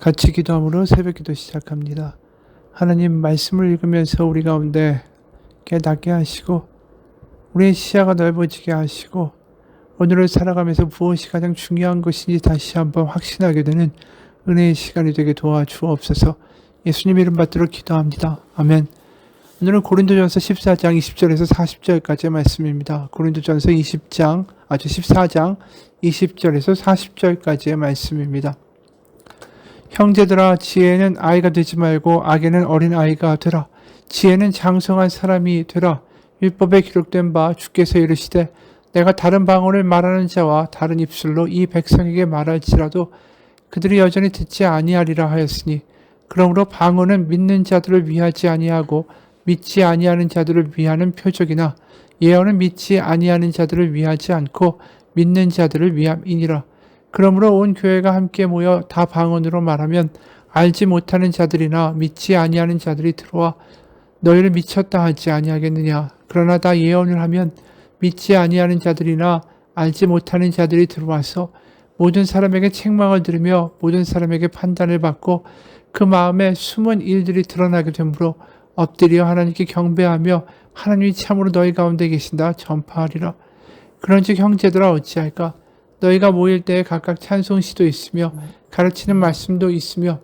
같이 기도함으로 새벽기도 시작합니다. 하나님 말씀을 읽으면서 우리 가운데 깨닫게 하시고 우리의 시야가 넓어지게 하시고 오늘을 살아가면서 무엇이 가장 중요한 것인지 다시 한번 확신하게 되는 은혜의 시간이 되게 도와주옵소서. 예수님 이름 받들어 기도합니다. 아멘. 오늘은 고린도전서 14장 20절에서 40절까지의 말씀입니다. 고린도전서 14장 20절에서 40절까지의 말씀입니다. 형제들아, 지혜는 아이가 되지 말고 악에는 어린 아이가 되라. 지혜는 장성한 사람이 되라. 율법에 기록된 바 주께서 이르시되 내가 다른 방언을 말하는 자와 다른 입술로 이 백성에게 말할지라도 그들이 여전히 듣지 아니하리라 하였으니, 그러므로 방언은 믿는 자들을 위하지 아니하고 믿지 아니하는 자들을 위하는 표적이나 예언은 믿지 아니하는 자들을 위하지 않고 믿는 자들을 위함이니라. 그러므로 온 교회가 함께 모여 다 방언으로 말하면 알지 못하는 자들이나 믿지 아니하는 자들이 들어와 너희를 미쳤다 하지 아니하겠느냐. 그러나 다 예언을 하면 믿지 아니하는 자들이나 알지 못하는 자들이 들어와서 모든 사람에게 책망을 들으며 모든 사람에게 판단을 받고 그 마음에 숨은 일들이 드러나게 되므로 엎드려 하나님께 경배하며 하나님이 참으로 너희 가운데 계신다 전파하리라. 그런즉 형제들아, 어찌할까? 너희가 모일 때에 각각 찬송시도 있으며 가르치는 말씀도 있으며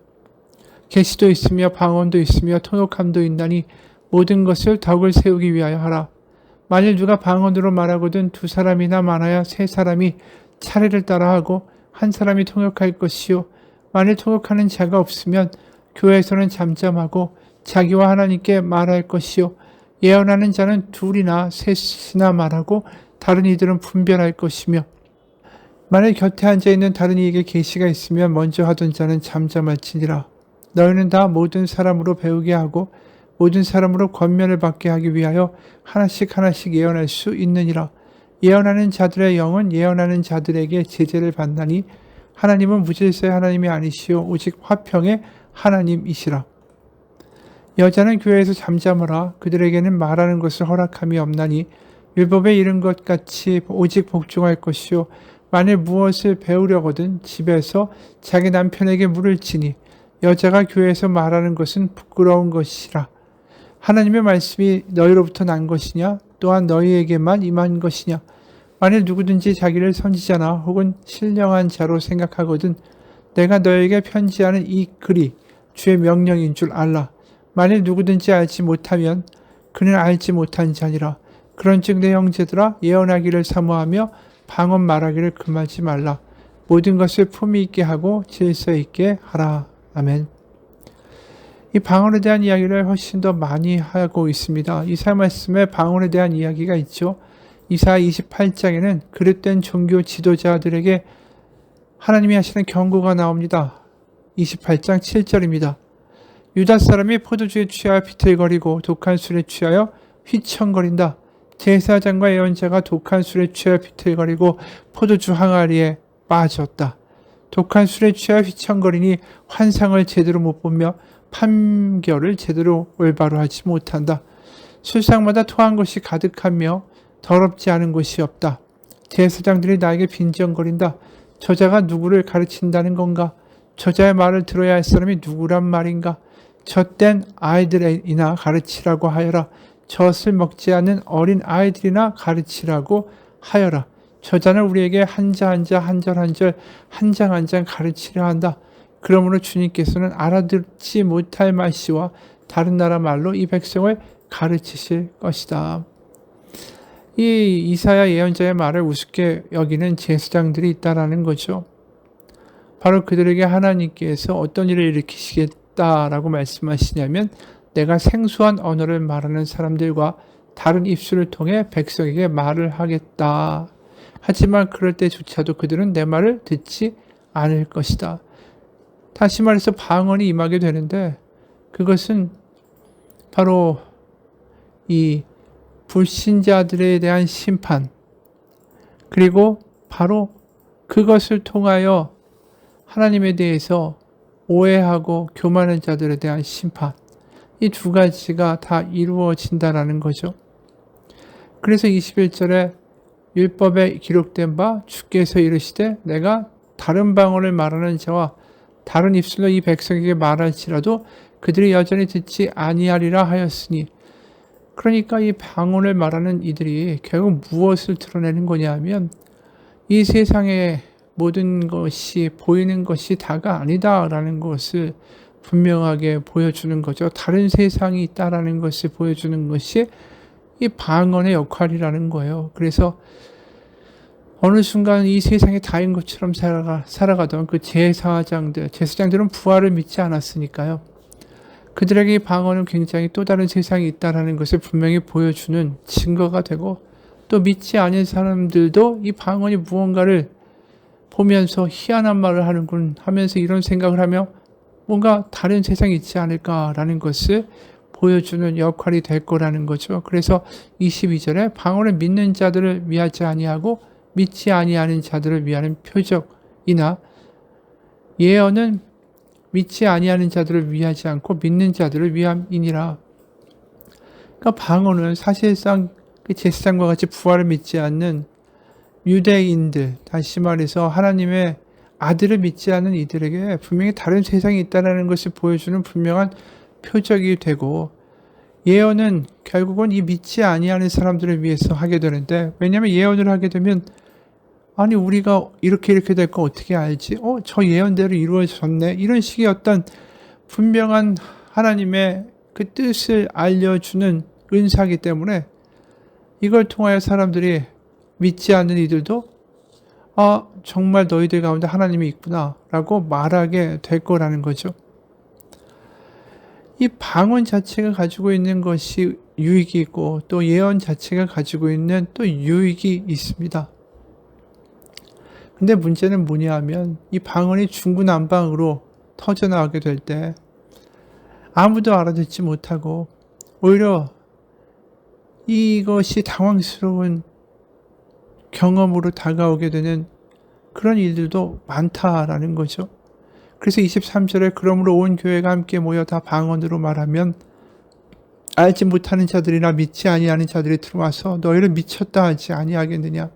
계시도 있으며 방언도 있으며 통역함도 있나니 모든 것을 덕을 세우기 위하여 하라. 만일 누가 방언으로 말하거든 두 사람이나 많아야 세 사람이 차례를 따라하고 한 사람이 통역할 것이요, 만일 통역하는 자가 없으면 교회에서는 잠잠하고 자기와 하나님께 말할 것이요, 예언하는 자는 둘이나 셋이나 말하고 다른 이들은 분별할 것이며, 만일 곁에 앉아있는 다른 이에게 계시가 있으면 먼저 하던 자는 잠잠할지니라. 너희는 다 모든 사람으로 배우게 하고 모든 사람으로 권면을 받게 하기 위하여 하나씩 예언할 수 있느니라. 예언하는 자들의 영은 예언하는 자들에게 제재를 받나니 하나님은 무질서의 하나님이 아니시오 오직 화평의 하나님이시라. 여자는 교회에서 잠잠하라. 그들에게는 말하는 것을 허락함이 없나니 율법에 이른 것 같이 오직 복종할 것이요, 만일 무엇을 배우려거든 집에서 자기 남편에게 물을지니 여자가 교회에서 말하는 것은 부끄러운 것이라. 하나님의 말씀이 너희로부터 난 것이냐? 또한 너희에게만 임한 것이냐? 만일 누구든지 자기를 선지자나 혹은 신령한 자로 생각하거든 내가 너에게 편지하는 이 글이 주의 명령인 줄 알라. 만일 누구든지 알지 못하면 그는 알지 못한 자니라. 그런즉 내 형제들아, 예언하기를 사모하며 방언 말하기를 금하지 말라. 모든 것을 품위 있게 하고 질서 있게 하라. 아멘. 이 방언에 대한 이야기를 훨씬 더 많이 하고 있습니다. 이사야 말씀에 방언에 대한 이야기가 있죠. 이사야 28장에는 그릇된 종교 지도자들에게 하나님이 하시는 경고가 나옵니다. 28장 7절입니다. 유다 사람이 포도주에 취하여 비틀거리고 독한 술에 취하여 휘청거린다. 제사장과 예언자가 독한 술에 취하여 비틀거리고 포도주 항아리에 빠졌다. 독한 술에 취하여 휘청거리니 환상을 제대로 못 보며 판결을 제대로 올바로 하지 못한다. 술상마다 토한 것이 가득하며 더럽지 않은 것이 없다. 제사장들이 나에게 빈정거린다. 저자가 누구를 가르친다는 건가? 저자의 말을 들어야 할 사람이 누구란 말인가? 젖된 아이들이나 가르치라고 하여라. 젖을 먹지 않는 어린 아이들이나 가르치라고 하여라. 저자는 우리에게 한 자 한 자 한 절 한 절 한 장 한 장 가르치려 한다. 그러므로 주님께서는 알아듣지 못할 말씨와 다른 나라 말로 이 백성을 가르치실 것이다. 이 이사야 예언자의 말을 우습게 여기는 제사장들이 있다라는 거죠. 바로 그들에게 하나님께서 어떤 일을 일으키시겠다라고 말씀하시냐면, 내가 생소한 언어를 말하는 사람들과 다른 입술을 통해 백성에게 말을 하겠다. 하지만 그럴 때조차도 그들은 내 말을 듣지 않을 것이다. 다시 말해서 방언이 임하게 되는데, 그것은 바로 이 불신자들에 대한 심판, 그리고 바로 그것을 통하여 하나님에 대해서 오해하고 교만한 자들에 대한 심판, 이 두 가지가 다 이루어진다라는 거죠. 그래서 21절에 율법에 기록된 바 주께서 이르시되 내가 다른 방언을 말하는 자와 다른 입술로 이 백성에게 말할지라도 그들이 여전히 듣지 아니하리라 하였으니. 그러니까 이 방언을 말하는 이들이 결국 무엇을 드러내는 거냐 하면 이 세상의 모든 것이 보이는 것이 다가 아니다라는 것을 분명하게 보여주는 거죠. 다른 세상이 있다라는 것을 보여주는 것이 이 방언의 역할이라는 거예요. 그래서 어느 순간 이 세상에 다인 것처럼 살아가던 그 제사장들은 부활을 믿지 않았으니까요. 그들에게 이 방언은 굉장히 또 다른 세상이 있다라는 것을 분명히 보여주는 증거가 되고, 또 믿지 않은 사람들도 이 방언이 무언가를 보면서 희한한 말을 하는군 하면서 이런 생각을 하며 뭔가 다른 세상이 있지 않을까라는 것을 보여주는 역할이 될 거라는 거죠. 그래서 22절에 방언을 믿는 자들을 위하지 아니하고 믿지 아니하는 자들을 위하는 표적이나, 예언은 믿지 아니하는 자들을 위하지 않고 믿는 자들을 위함이니라. 그러니까 방언은 사실상 제사장과 같이 부활을 믿지 않는 유대인들, 다시 말해서 하나님의 아들을 믿지 않는 이들에게 분명히 다른 세상이 있다는 것을 보여주는 분명한 표적이 되고, 예언은 결국은 이 믿지 아니하는 사람들을 위해서 하게 되는데, 왜냐하면 예언을 하게 되면 아니 우리가 이렇게 될 거 어떻게 알지? 저 예언대로 이루어졌네. 이런 식의 어떤 분명한 하나님의 그 뜻을 알려주는 은사이기 때문에 이걸 통하여 사람들이 믿지 않는 이들도 정말 너희들 가운데 하나님이 있구나 라고 말하게 될 거라는 거죠. 이 방언 자체가 가지고 있는 것이 유익이 있고, 또 예언 자체가 가지고 있는 또 유익이 있습니다. 근데 문제는 뭐냐 하면 이 방언이 중구난방으로 터져나가게 될 때 아무도 알아듣지 못하고 오히려 이것이 당황스러운 경험으로 다가오게 되는 그런 일들도 많다라는 거죠. 그래서 23절에 그러므로 온 교회가 함께 모여 다 방언으로 말하면 알지 못하는 자들이나 믿지 아니하는 자들이 들어와서 너희를 미쳤다 하지 아니하겠느냐.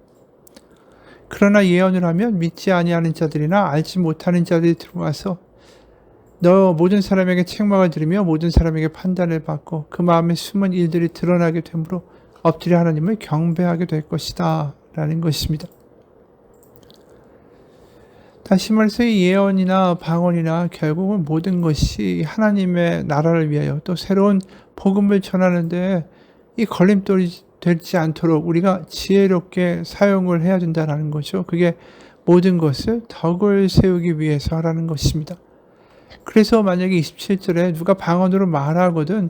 그러나 예언을 하면 믿지 아니하는 자들이나 알지 못하는 자들이 들어와서 너 모든 사람에게 책망을 들으며 모든 사람에게 판단을 받고 그 마음에 숨은 일들이 드러나게 되므로 엎드려 하나님을 경배하게 될 것이다 라는 것입니다. 다시 말해서 이 예언이나 방언이나 결국은 모든 것이 하나님의 나라를 위하여 또 새로운 복음을 전하는데 이 걸림돌이 되지 않도록 우리가 지혜롭게 사용을 해야 된다는 거죠. 그게 모든 것을 덕을 세우기 위해서 하라는 것입니다. 그래서 만약에 27절에 누가 방언으로 말하거든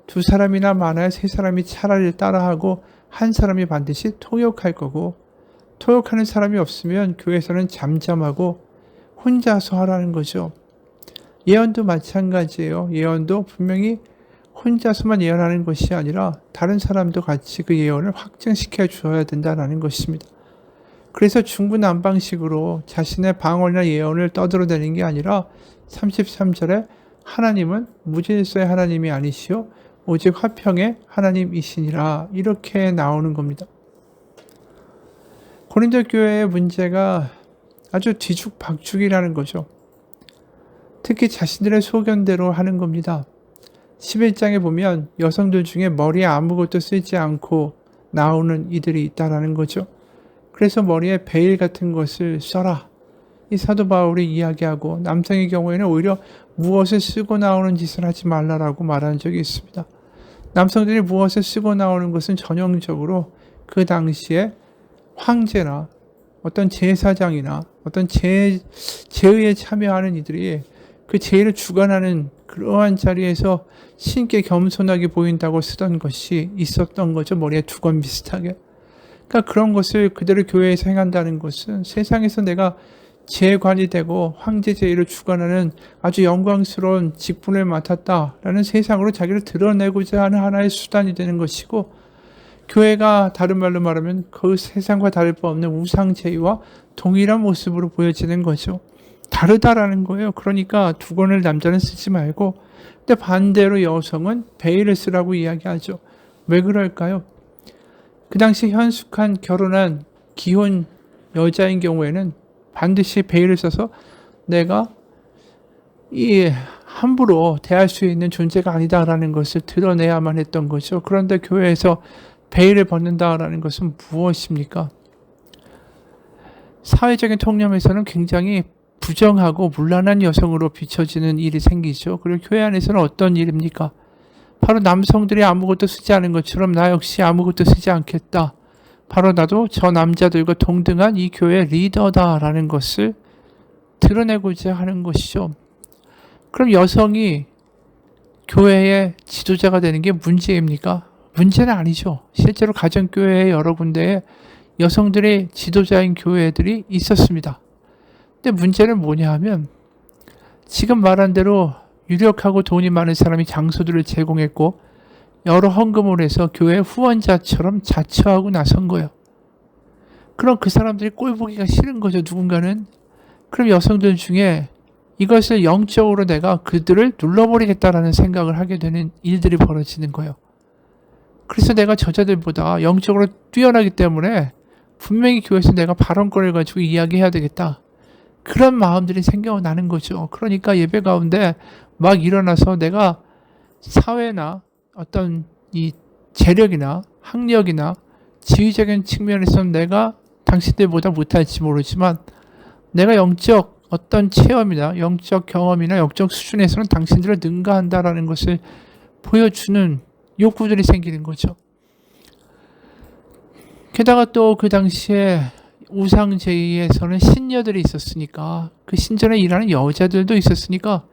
두 사람이나 많아야 세 사람이 차라리 따라하고 한 사람이 반드시 통역할 거고, 통역하는 사람이 없으면 교회에서는 잠잠하고 혼자서 하라는 거죠. 예언도 마찬가지예요. 예언도 분명히 혼자서만 예언하는 것이 아니라 다른 사람도 같이 그 예언을 확증시켜 주어야 된다는 것입니다. 그래서 중구난방식으로 자신의 방언이나 예언을 떠들어대는 게 아니라 33절에 하나님은 무질서의 하나님이 아니시오 오직 화평의 하나님이시니라 이렇게 나오는 겁니다. 고린도 교회의 문제가 아주 뒤죽박죽이라는 거죠. 특히 자신들의 소견대로 하는 겁니다. 11장에 보면 여성들 중에 머리에 아무것도 쓰지 않고 나오는 이들이 있다라는 거죠. 그래서 머리에 베일 같은 것을 써라. 이 사도 바울이 이야기하고, 남성의 경우에는 오히려 무엇을 쓰고 나오는 짓을 하지 말라라고 말한 적이 있습니다. 남성들이 무엇을 쓰고 나오는 것은 전형적으로 그 당시에 황제나 어떤 제사장이나 어떤 제의에 참여하는 이들이 그 제의를 주관하는 그러한 자리에서 신께 겸손하게 보인다고 쓰던 것이 있었던 거죠. 머리에 두건 비슷하게. 그러니까 그런 것을 그대로 교회에서 행한다는 것은 세상에서 내가 제관이 되고 황제 제의를 주관하는 아주 영광스러운 직분을 맡았다라는 세상으로 자기를 드러내고자 하는 하나의 수단이 되는 것이고, 교회가 다른 말로 말하면 그 세상과 다를 바 없는 우상제의와 동일한 모습으로 보여지는 거죠. 다르다라는 거예요. 그러니까 두건을 남자는 쓰지 말고, 근데 반대로 여성은 베일을 쓰라고 이야기하죠. 왜 그럴까요? 그 당시 현숙한 결혼한 기혼 여자인 경우에는 반드시 베일을 써서 내가 이 함부로 대할 수 있는 존재가 아니다라는 것을 드러내야만 했던 거죠. 그런데 교회에서 베일을 벗는다라는 것은 무엇입니까? 사회적인 통념에서는 굉장히 부정하고 문란한 여성으로 비춰지는 일이 생기죠. 그리고 교회 안에서는 어떤 일입니까? 바로 남성들이 아무것도 쓰지 않은 것처럼 나 역시 아무것도 쓰지 않겠다. 바로 나도 저 남자들과 동등한 이 교회의 리더다라는 것을 드러내고자 하는 것이죠. 그럼 여성이 교회의 지도자가 되는 게 문제입니까? 문제는 아니죠. 실제로 가정교회의 여러 군데에 여성들의 지도자인 교회들이 있었습니다. 근데 문제는 뭐냐 하면 지금 말한 대로 유력하고 돈이 많은 사람이 장소들을 제공했고 여러 헌금을 해서 교회 후원자처럼 자처하고 나선 거예요. 그럼 그 사람들이 꼴 보기가 싫은 거죠. 누군가는. 그럼 여성들 중에 이것을 영적으로 내가 그들을 눌러버리겠다라는 생각을 하게 되는 일들이 벌어지는 거예요. 그래서 내가 저자들보다 영적으로 뛰어나기 때문에 분명히 교회에서 내가 발언권을 가지고 이야기해야 되겠다. 그런 마음들이 생겨나는 거죠. 그러니까 예배 가운데 막 일어나서 내가 사회나 어떤 이 재력이나 학력이나 지휘적인 측면에서는 내가 당신들보다 못할지 모르지만 내가 영적 어떤 체험이나 영적 경험이나 영적 수준에서는 당신들을 능가한다라는 것을 보여주는 욕구들이 생기는 거죠. 게다가 또 그 당시에 우상제의에서는 신녀들이 있었으니까 그 신전에 일하는 여자들도 있었으니까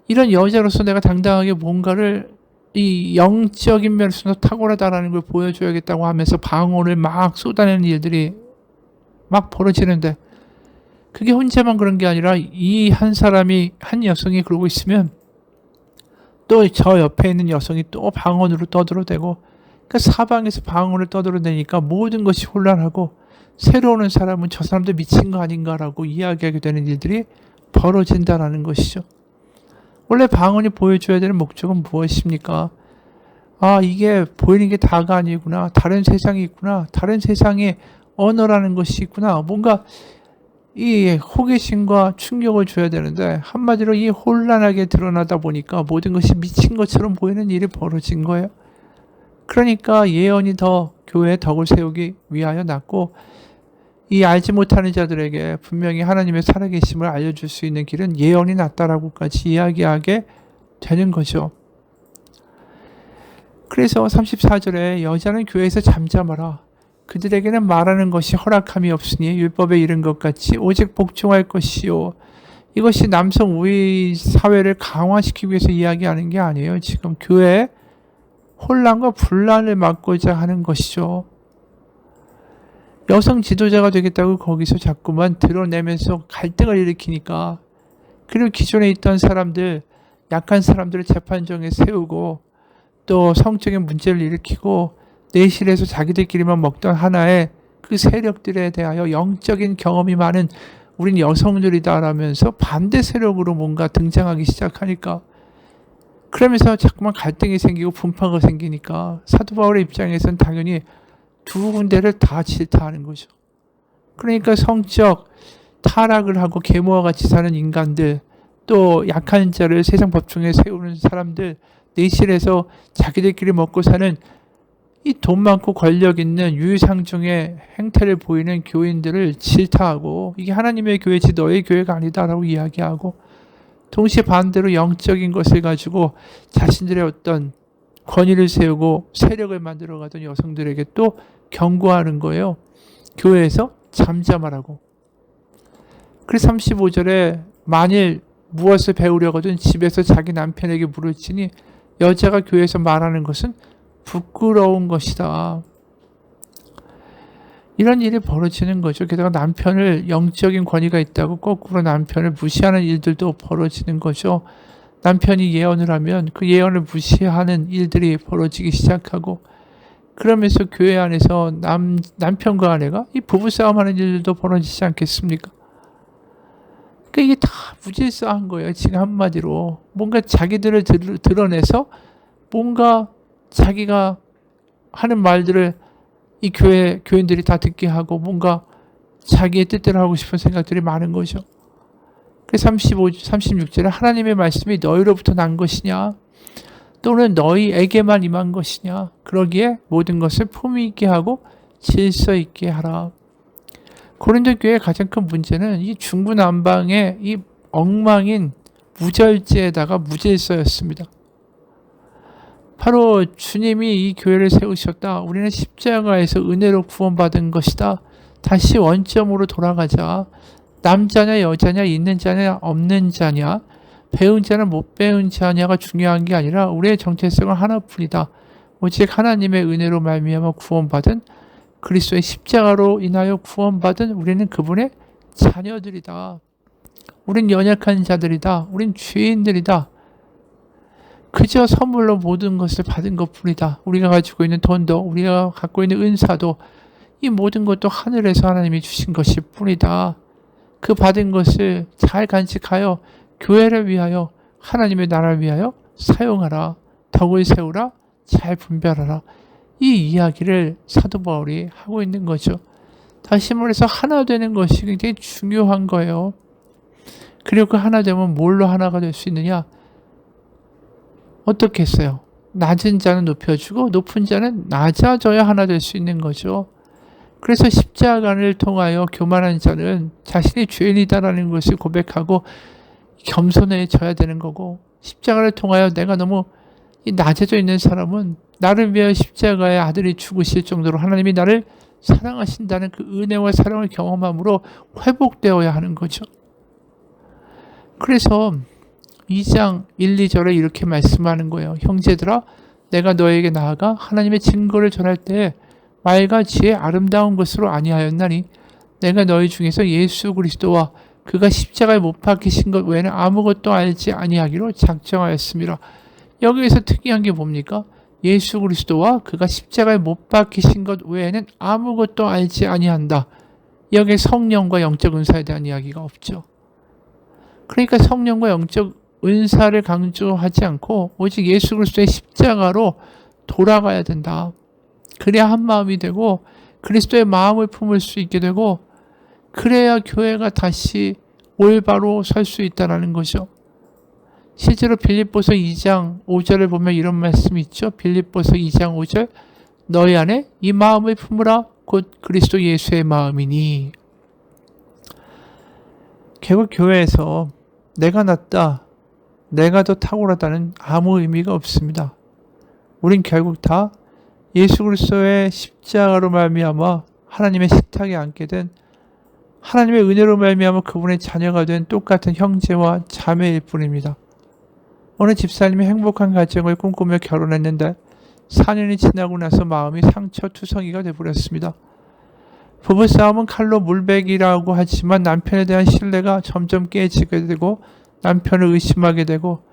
이런 여자로서 내가 당당하게 뭔가를 이 영적인 면에서도 탁월하다라는 걸 보여줘야겠다고 하면서 방언을 막 쏟아내는 일들이 막 벌어지는데 그게 혼자만 그런 게 아니라 이 한 사람이 한 여성이 그러고 있으면 또 저 옆에 있는 여성이 또 방언으로 떠들어대고 그러니까 사방에서 방언을 떠들어대니까 모든 것이 혼란하고 새로 오는 사람은 저 사람도 미친 거 아닌가라고 이야기하게 되는 일들이 벌어진다라는 것이죠. 원래 방언이 보여줘야 되는 목적은 무엇입니까? 아, 이게 보이는 게 다가 아니구나. 다른 세상이 있구나. 다른 세상에 언어라는 것이 있구나. 뭔가 이 호기심과 충격을 줘야 되는데 한마디로 이 혼란하게 드러나다 보니까 모든 것이 미친 것처럼 보이는 일이 벌어진 거예요. 그러니까 예언이 더 교회에 덕을 세우기 위하여 났고 이 알지 못하는 자들에게 분명히 하나님의 살아계심을 알려줄 수 있는 길은 예언이 낫다라고까지 이야기하게 되는 거죠. 그래서 34절에 여자는 교회에서 잠잠하라. 그들에게는 말하는 것이 허락함이 없으니 율법에 이른 것 같이 오직 복종할 것이요. 이것이 남성 우위 사회를 강화시키기 위해서 이야기하는 게 아니에요. 지금 교회의 혼란과 분란을 막고자 하는 것이죠. 여성 지도자가 되겠다고 거기서 자꾸만 드러내면서 갈등을 일으키니까 그리고 기존에 있던 사람들, 약한 사람들을 재판정에 세우고 또 성적인 문제를 일으키고 내실에서 자기들끼리만 먹던 하나의 그 세력들에 대하여 영적인 경험이 많은 우린 여성들이다라면서 반대 세력으로 뭔가 등장하기 시작하니까 그러면서 자꾸만 갈등이 생기고 분파가 생기니까 사도 바울의 입장에서는 당연히 두 군데를 다 질타하는 거죠. 그러니까 성적 타락을 하고 계모와 같이 사는 인간들 또 약한 자를 세상 법중에 세우는 사람들 내실에서 자기들끼리 먹고 사는 이 돈 많고 권력 있는 유유상종의 행태를 보이는 교인들을 질타하고 이게 하나님의 교회지 너의 교회가 아니다라고 이야기하고 동시에 반대로 영적인 것을 가지고 자신들의 어떤 권위를 세우고 세력을 만들어가던 여성들에게 또 경고하는 거예요. 교회에서 잠잠하라고. 그래서 35절에 만일 무엇을 배우려거든 집에서 자기 남편에게 물을지니 여자가 교회에서 말하는 것은 부끄러운 것이다. 이런 일이 벌어지는 거죠. 게다가 남편을 영적인 권위가 있다고 거꾸로 남편을 무시하는 일들도 벌어지는 거죠. 남편이 예언을 하면 그 예언을 무시하는 일들이 벌어지기 시작하고 그러면서 교회 안에서 남편과 아내가 이 부부싸움하는 일들도 벌어지지 않겠습니까? 그러니까 이게 다 무질서한 거예요. 지금 한마디로 뭔가 자기들을 드러내서 뭔가 자기가 하는 말들을 이 교인들이 다 듣게 하고 뭔가 자기의 뜻대로 하고 싶은 생각들이 많은 거죠. 35, 36절에 하나님의 말씀이 너희로부터 난 것이냐 또는 너희에게만 임한 것이냐 그러기에 모든 것을 품위 있게 하고 질서 있게 하라. 고린도 교회의 가장 큰 문제는 이 중구난방의 이 엉망인 무절제에다가 무질서였습니다. 바로 주님이 이 교회를 세우셨다. 우리는 십자가에서 은혜로 구원받은 것이다. 다시 원점으로 돌아가자. 남자냐 여자냐 있는 자냐 없는 자냐 배운 자는 못 배운 자냐가 중요한 게 아니라 우리의 정체성은 하나뿐이다. 오직 하나님의 은혜로 말미암아 구원받은 그리스도의 십자가로 인하여 구원받은 우리는 그분의 자녀들이다. 우린 연약한 자들이다. 우린 죄인들이다. 그저 선물로 모든 것을 받은 것뿐이다. 우리가 가지고 있는 돈도 우리가 갖고 있는 은사도 이 모든 것도 하늘에서 하나님이 주신 것일 뿐이다. 그 받은 것을 잘 간직하여 교회를 위하여 하나님의 나라를 위하여 사용하라. 덕을 세우라. 잘 분별하라. 이 이야기를 사도 바울이 하고 있는 거죠. 다시 말해서 하나 되는 것이 굉장히 중요한 거예요. 그리고 그 하나 되면 뭘로 하나가 될 수 있느냐? 어떻게 했어요? 낮은 자는 높여주고 높은 자는 낮아져야 하나 될 수 있는 거죠. 그래서 십자가를 통하여 교만한 자는 자신이 죄인이다라는 것을 고백하고 겸손해져야 되는 거고, 십자가를 통하여 내가 너무 낮아져 있는 사람은 나를 위하여 십자가의 아들이 죽으실 정도로 하나님이 나를 사랑하신다는 그 은혜와 사랑을 경험함으로 회복되어야 하는 거죠. 그래서 2장 1, 2절에 이렇게 말씀하는 거예요. 형제들아 내가 너에게 나아가 하나님의 증거를 전할 때 말과 지혜 아름다운 것으로 아니하였나니 내가 너희 중에서 예수 그리스도와 그가 십자가에 못 박히신 것 외에는 아무것도 알지 아니하기로 작정하였습니다. 여기에서 특이한 게 뭡니까? 예수 그리스도와 그가 십자가에 못 박히신 것 외에는 아무것도 알지 아니한다. 여기에 성령과 영적 은사에 대한 이야기가 없죠. 그러니까 성령과 영적 은사를 강조하지 않고 오직 예수 그리스도의 십자가로 돌아가야 된다. 그래야 한 마음이 되고 그리스도의 마음을 품을 수 있게 되고 그래야 교회가 다시 올바로 설 수 있다는 거죠. 실제로 빌립보서 2장 5절을 보면 이런 말씀이 있죠. 빌립보서 2장 5절 너희 안에 이 마음을 품으라 곧 그리스도 예수의 마음이니. 결국 교회에서 내가 낫다, 내가 더 탁월하다는 아무 의미가 없습니다. 우린 결국 다 예수 그리스도의 십자가로 말미암아 하나님의 식탁에 앉게 된 하나님의 은혜로 말미암아 그분의 자녀가 된 똑같은 형제와 자매일 뿐입니다. 어느 집사님이 행복한 가정을 꿈꾸며 결혼했는데 4년이 지나고 나서 마음이 상처투성이가 되어버렸습니다. 부부싸움은 칼로 물베기라고 하지만 남편에 대한 신뢰가 점점 깨지게 되고 남편을 의심하게 되고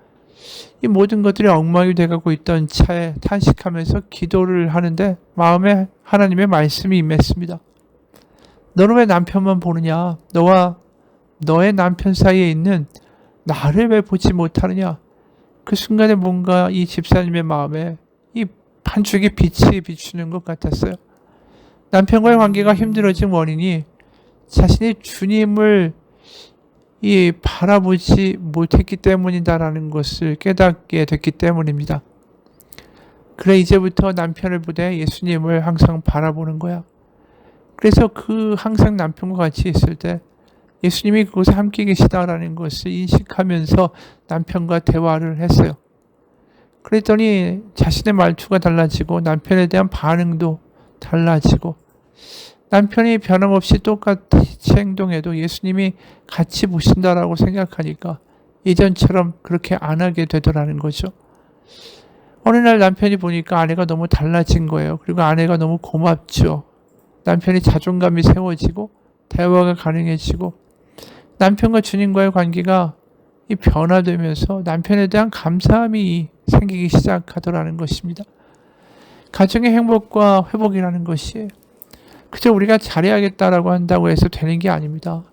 이 모든 것들이 엉망이 돼가고 있던 차에 탄식하면서 기도를 하는데 마음에 하나님의 말씀이 임했습니다. 너는 왜 남편만 보느냐? 너와 너의 남편 사이에 있는 나를 왜 보지 못하느냐? 그 순간에 뭔가 이 집사님의 마음에 이 반쪽의 빛이 비추는 것 같았어요. 남편과의 관계가 힘들어진 원인이 자신이 주님을 바라보지 못했기 때문이다라는 것을 깨닫게 됐기 때문입니다. 그래 이제부터 남편을 보되 예수님을 항상 바라보는 거야. 그래서 항상 남편과 같이 있을 때 예수님이 그곳에 함께 계시다라는 것을 인식하면서 남편과 대화를 했어요. 그랬더니 자신의 말투가 달라지고 남편에 대한 반응도 달라지고 남편이 변함없이 똑같이 행동해도 예수님이 같이 보신다라고 생각하니까 예전처럼 그렇게 안 하게 되더라는 거죠. 어느 날 남편이 보니까 아내가 너무 달라진 거예요. 그리고 아내가 너무 고맙죠. 남편이 자존감이 세워지고 대화가 가능해지고 남편과 주님과의 관계가 변화되면서 남편에 대한 감사함이 생기기 시작하더라는 것입니다. 가정의 행복과 회복이라는 것이 그저 우리가 잘해야겠다라고 한다고 해서 되는 게 아닙니다.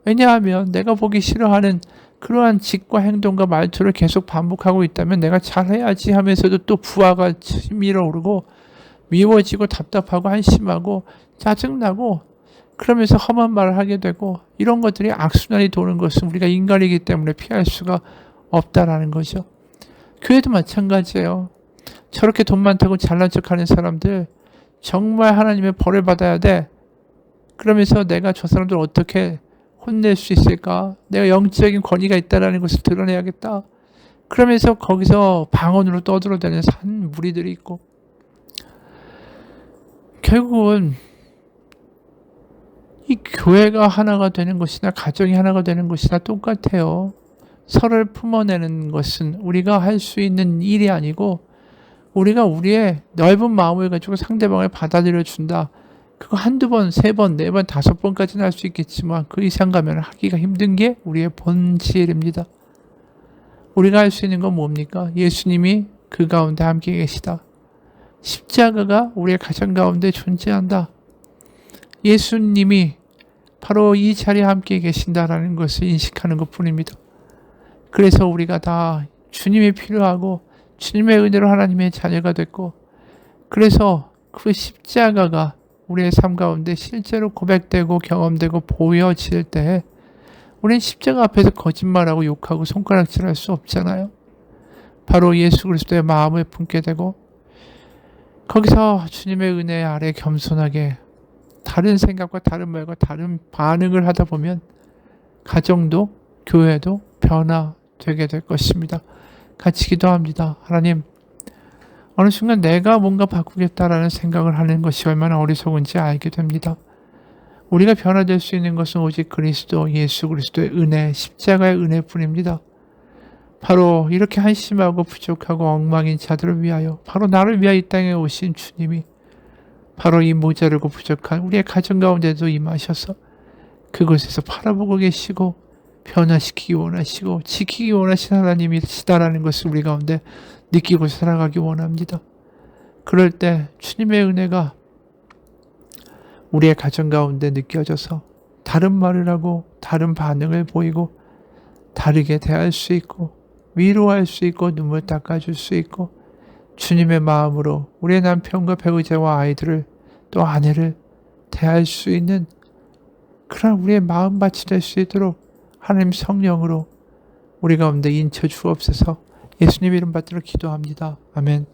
왜냐하면 내가 보기 싫어하는 그러한 짓과 행동과 말투를 계속 반복하고 있다면 내가 잘해야지 하면서도 또 부하가 치밀어 오르고 미워지고 답답하고 한심하고 짜증나고 그러면서 험한 말을 하게 되고 이런 것들이 악순환이 도는 것은 우리가 인간이기 때문에 피할 수가 없다라는 거죠. 교회도 마찬가지예요. 저렇게 돈 많다고 잘난 척하는 사람들 정말 하나님의 벌을 받아야 돼. 그러면서 내가 저 사람들 어떻게 혼낼 수 있을까? 내가 영적인 권위가 있다라는 것을 드러내야겠다. 그러면서 거기서 방언으로 떠들어대는 산 무리들이 있고 결국은 이 교회가 하나가 되는 것이나 가정이 하나가 되는 것이나 똑같아요. 서로를 품어내는 것은 우리가 할 수 있는 일이 아니고 우리가 우리의 넓은 마음을 가지고 상대방을 받아들여 준다. 그거 한두 번, 세 번, 네 번, 다섯 번까지는 할 수 있겠지만 그 이상 가면 하기가 힘든 게 우리의 본질입니다. 우리가 할 수 있는 건 뭡니까? 예수님이 그 가운데 함께 계시다. 십자가가 우리의 가정 가운데 존재한다. 예수님이 바로 이 자리에 함께 계신다라는 것을 인식하는 것 뿐입니다. 그래서 우리가 다 주님이 필요하고 주님의 은혜로 하나님의 자녀가 됐고 그래서 그 십자가가 우리의 삶 가운데 실제로 고백되고 경험되고 보여질 때 우리는 십자가 앞에서 거짓말하고 욕하고 손가락질할 수 없잖아요. 바로 예수 그리스도의 마음을 품게 되고 거기서 주님의 은혜 아래 겸손하게 다른 생각과 다른 말과 다른 반응을 하다 보면 가정도 교회도 변화되게 될 것입니다. 같이 기도합니다. 하나님, 어느 순간 내가 뭔가 바꾸겠다라는 생각을 하는 것이 얼마나 어리석은지 알게 됩니다. 우리가 변화될 수 있는 것은 오직 그리스도, 예수 그리스도의 은혜, 십자가의 은혜뿐입니다. 바로 이렇게 한심하고 부족하고 엉망인 자들을 위하여 바로 나를 위하여 이 땅에 오신 주님이 바로 이 모자르고 부족한 우리의 가정 가운데도 임하셔서 그곳에서 바라보고 계시고 변화시키기 원하시고 지키기 원하시는 하나님이시다라는 것을 우리 가운데 느끼고 살아가기 원합니다. 그럴 때 주님의 은혜가 우리의 가정 가운데 느껴져서 다른 말을 하고 다른 반응을 보이고 다르게 대할 수 있고 위로할 수 있고 눈물 닦아줄 수 있고 주님의 마음으로 우리의 남편과 배우자와 아이들을 또 아내를 대할 수 있는 그런 우리의 마음밭이 될 수 있도록 하나님 성령으로 우리 가운데 인쳐 주옵소서. 예수님 이름 받들어 기도합니다. 아멘.